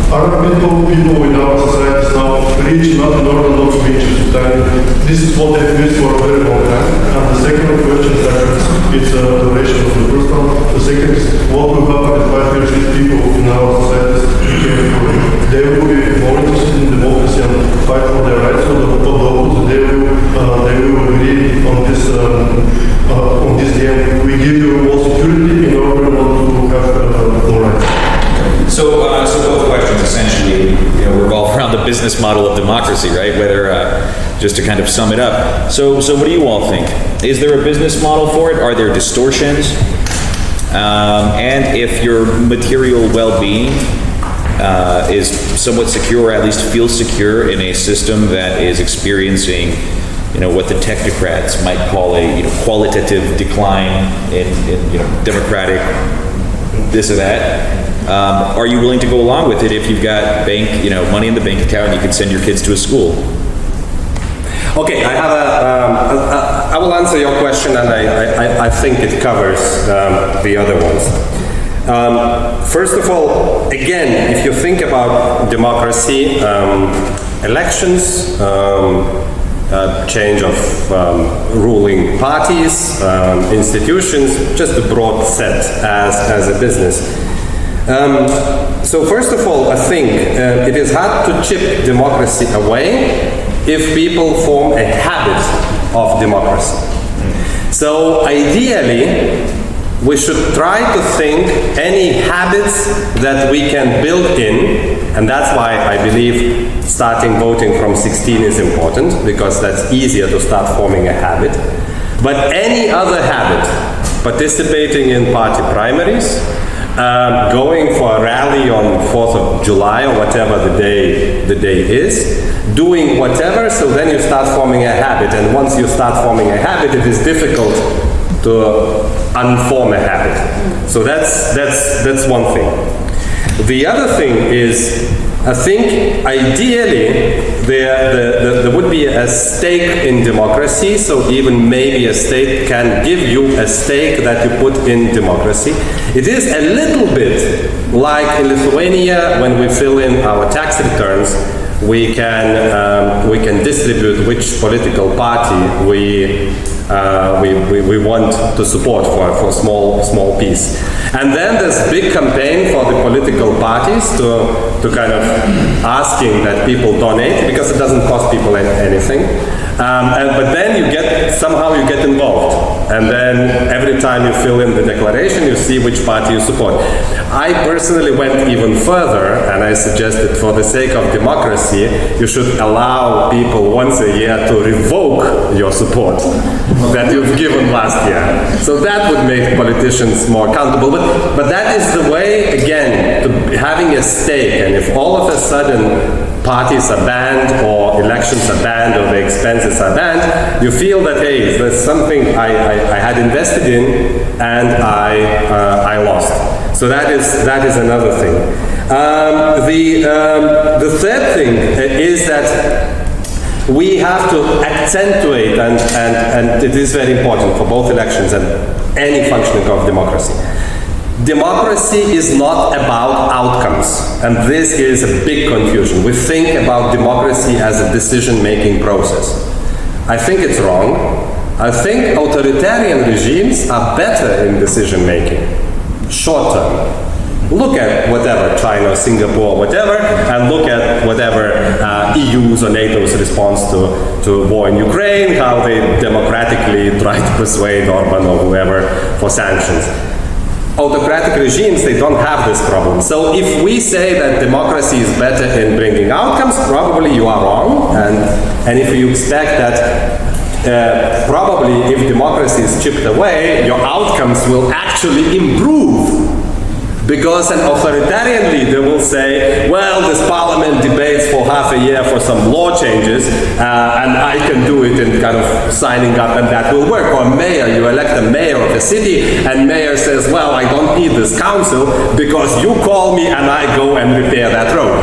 are people in our society now rich enough in order not to be interested? And this is what they've missed for a very long time. And the second question is that it's a duration of the first one. The second is, what will happen in 5 years if people in our societies became poor? They will be more interested in democracy and fight for their rights, or the opposite, they will agree on this democracy, right? Whether, just to kind of sum it up. So what do you all think? Is there a business model for it? Are there distortions? And if your material well-being is somewhat secure, or at least feels secure in a system that is experiencing, what the technocrats might call a, qualitative decline in democratic this or that, are you willing to go along with it if you've got money in the bank account and you can send your kids to a school? Okay, I have I will answer your question, and I think it covers the other ones. First of all, again, if you think about democracy, elections, change of ruling parties, institutions, just a broad set as a business. So first of all, I think it is hard to chip democracy away if people form a habit of democracy. So ideally, we should try to think any habits that we can build in, and that's why I believe starting voting from 16 is important, because that's easier to start forming a habit. But any other habit, participating in party primaries, going for a rally on 4th of July or whatever the day is, doing whatever, so then you start forming a habit, and once you start forming a habit, it is difficult to unform a habit. So that's one thing. The other thing is, I think ideally there would be a stake in democracy, so even maybe a state can give you a stake that you put in democracy. It is a little bit like in Lithuania, when we fill in our tax returns, we can distribute which political party we want to support for a small piece. And then there's big campaign for the political parties to kind of asking that people donate, because it doesn't cost people anything. But then somehow you get involved. And then every time you fill in the declaration, you see which party you support. I personally went even further, and I suggested, for the sake of democracy, you should allow people once a year to revoke your support that you've given last year. So that would make politicians more accountable. But that is the way, again, to having a stake. And if all of a sudden parties are banned, or elections are banned, or the expenses are banned, you feel that, hey, there's something I had invested in and I lost. So that is another thing. The third thing is that we have to accentuate, and it is very important for both elections and any functioning of democracy. Democracy is not about outcomes, and this is a big confusion. We think about democracy as a decision-making process. I think it's wrong. I think authoritarian regimes are better in decision-making, short-term. Look at whatever, China, Singapore, whatever, and look at whatever EU's or NATO's response to war in Ukraine, how they democratically try to persuade Orban or whoever for sanctions. Autocratic regimes, they don't have this problem. So if we say that democracy is better in bringing outcomes, probably you are wrong. And if you expect that probably if democracy is chipped away, your outcomes will actually improve. Because an authoritarian leader will say, well, this parliament debates for half a year for some law changes, and I can do it in kind of signing up, and that will work. Or mayor, you elect a mayor of a city, and mayor says, well, I don't need this council because you call me and I go and repair that road,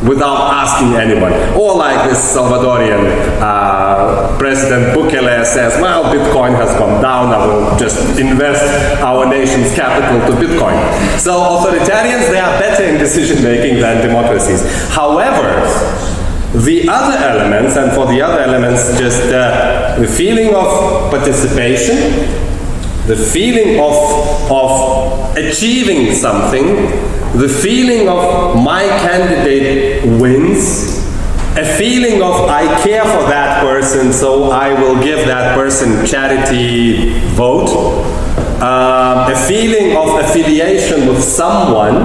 without asking anyone. Or like this Salvadorian President Bukele says, well, Bitcoin has gone down, I will just invest our nation's capital to Bitcoin. So authoritarians, they are better in decision-making than democracies. However, the other elements, and for the other elements, just the feeling of participation, the feeling of achieving something, the feeling of my candidate wins, a feeling of I care for that person, so I will give that person charity vote, a feeling of affiliation with someone,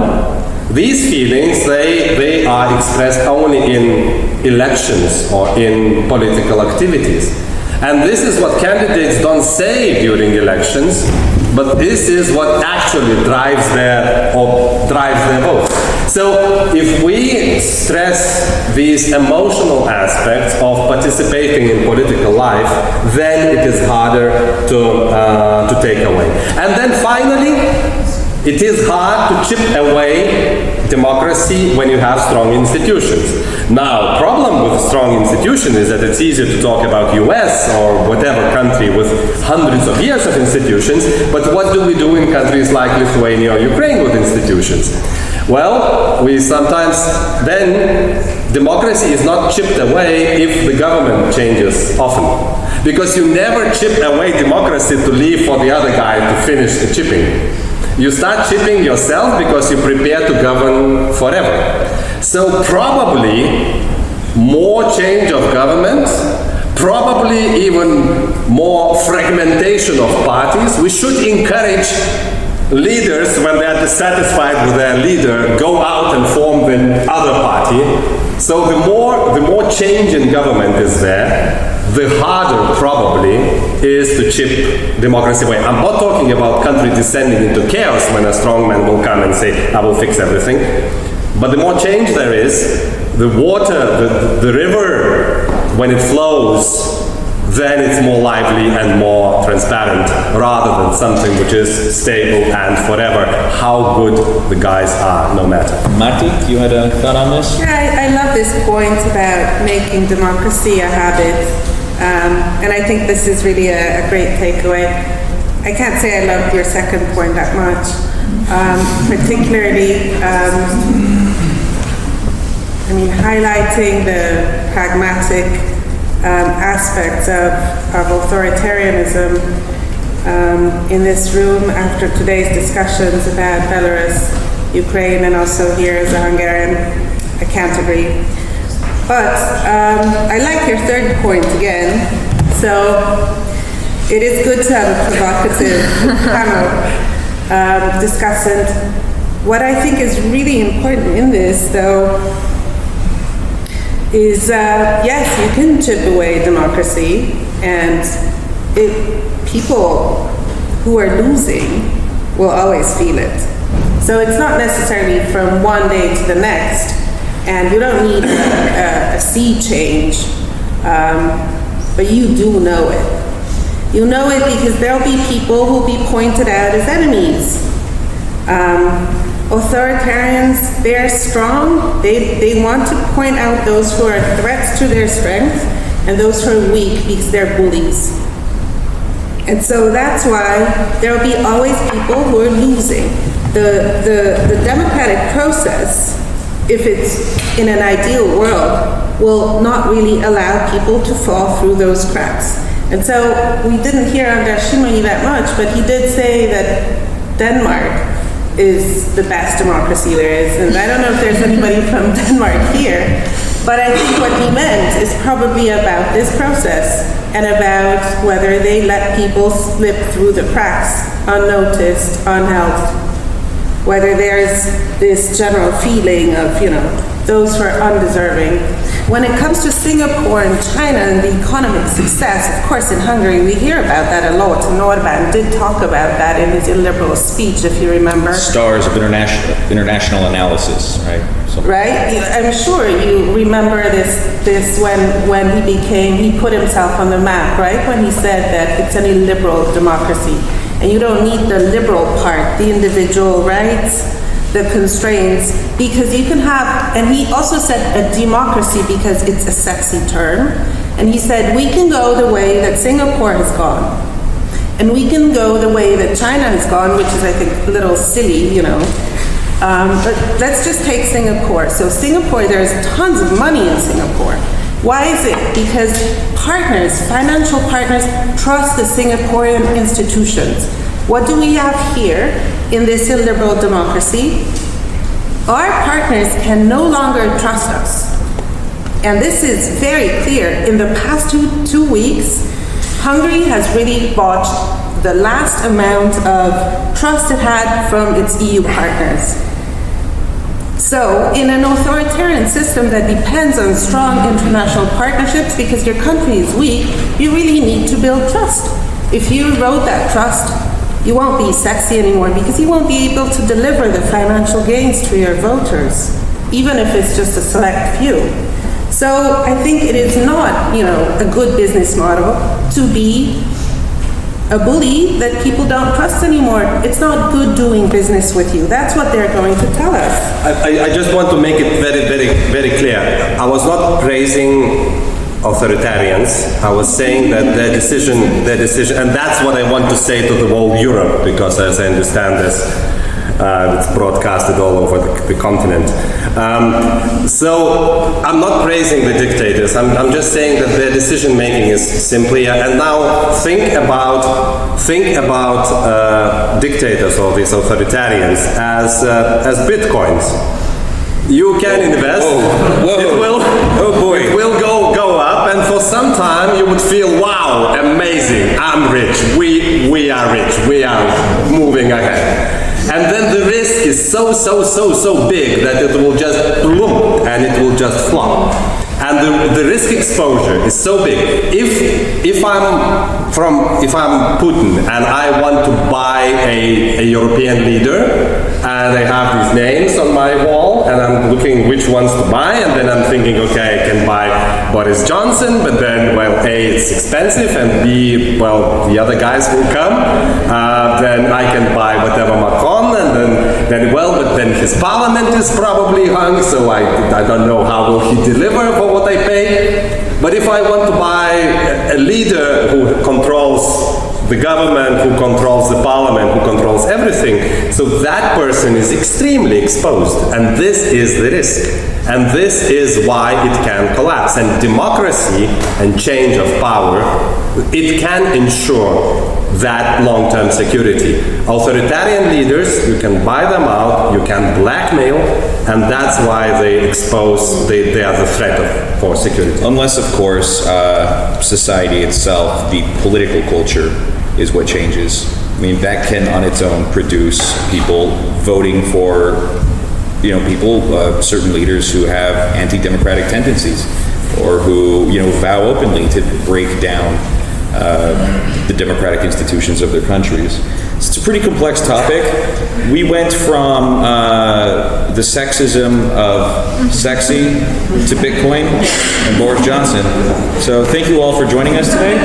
These feelings, they are expressed only in elections or in political activities. And this is what candidates don't say during elections, but this is what actually drives their votes. So if we stress these emotional aspects of participating in political life, then it is harder to take away. And then finally, it is hard to chip away democracy when you have strong institutions. Now, problem with strong institutions is that it's easier to talk about US or whatever country with hundreds of years of institutions, but what do we do in countries like Lithuania or Ukraine with institutions? Well, we sometimes, then, democracy is not chipped away if the government changes often. Because you never chip away democracy to leave for the other guy to finish the chipping. You start chipping yourself because you prepare to govern forever. So probably more change of government, probably even more fragmentation of parties. We should encourage leaders, when they are dissatisfied with their leader, go out and form the other party. So the more change in government is there, the harder probably is to chip democracy away. I'm not talking about country descending into chaos when a strong man will come and say, I will fix everything. But the more change there is, the water, the river, when it flows, then it's more lively and more transparent, rather than something which is stable and forever, how good the guys are, no matter. Márta, you had a thought on this? Yeah, I love this point about making democracy a habit. And I think this is really a great takeaway. I can't say I love your second point that much. Particularly, highlighting the pragmatic aspects of authoritarianism in this room after today's discussions about Belarus, Ukraine, and also here as a Hungarian, I can't agree. But I like your third point again. So it is good to have a provocative panel discussant. What I think is really important in this, though, is yes, you can chip away democracy, and people who are losing will always feel it. So it's not necessarily from one day to the next, and you don't need a sea change, but you do know it. You know it because there'll be people who'll be pointed out as enemies. Authoritarians, they're strong. They want to point out those who are threats to their strength and those who are weak because they're bullies. And so that's why there'll be always people who are losing. The democratic process, if it's in an ideal world, will not really allow people to fall through those cracks. And so we didn't hear András Simonyi that much, but he did say that Denmark is the best democracy there is. And I don't know if there's anybody from Denmark here, but I think what he meant is probably about this process and about whether they let people slip through the cracks unnoticed, unhelped, whether there's this general feeling of, those who are undeserving. When it comes to Singapore and China and the economic success, of course in Hungary we hear about that a lot. Novak did talk about that in his illiberal speech, if you remember. Stars of international analysis, right? Right? I'm sure you remember this when he put himself on the map, right? When he said that it's an illiberal democracy. And you don't need the liberal part, the individual rights, the constraints, because you can have, and he also said a democracy because it's a sexy term, and he said we can go the way that Singapore has gone, and we can go the way that China has gone, which is I think a little silly, but let's just take Singapore. So Singapore, there's tons of money in Singapore. Why is it? Because partners, financial partners, trust the Singaporean institutions. What do we have here in this illiberal democracy? Our partners can no longer trust us. And this is very clear. In the past two weeks, Hungary has really botched the last amount of trust it had from its EU partners. So, in an authoritarian system that depends on strong international partnerships because your country is weak, you really need to build trust. If you erode that trust, you won't be sexy anymore because you won't be able to deliver the financial gains to your voters, even if it's just a select few. So I think it is not, a good business model to be a bully that people don't trust anymore. It's not good doing business with you. That's what they're going to tell us. I just want to make it very, very, very clear. I was not praising authoritarians. I was saying that their decision, and that's what I want to say to the whole Europe, because as I understand this, it's broadcasted all over the continent. So I'm not praising the dictators. I'm just saying that their decision making is simply. And now think about dictators or these authoritarians as bitcoins. You can invest. Whoa. It will. Oh boy. It will go up, and for some time you would feel, wow, amazing. I'm rich. We are rich. We are moving ahead. And then the risk is so big that it will just bloom and it will just flop. And the risk exposure is so big. If I'm Putin and I want to buy a European leader, and I have these names on my wall, and I'm looking which ones to buy, and then I'm thinking, okay, I can buy Boris Johnson, but then, well, A, it's expensive, and B, well, the other guys will come. Then I can buy whatever Macron, and then his parliament is probably hung, so I don't know how will he deliver for what I pay. But if I want to buy a leader who controls the government, who controls the parliament, who controls everything, so that person is extremely exposed, and this is the risk. And this is why it can collapse. And democracy and change of power, it can ensure that long-term security. Authoritarian leaders, you can buy them out, you can blackmail, and that's why they are the threat for security. Unless, of course, society itself, the political culture, is what changes. I mean, that can on its own produce people voting for, certain leaders who have anti-democratic tendencies, or who, vow openly to break down the democratic institutions of their countries. It's a pretty complex topic. We went from the sexism of sexy to Bitcoin and Boris Johnson. So thank you all for joining us today.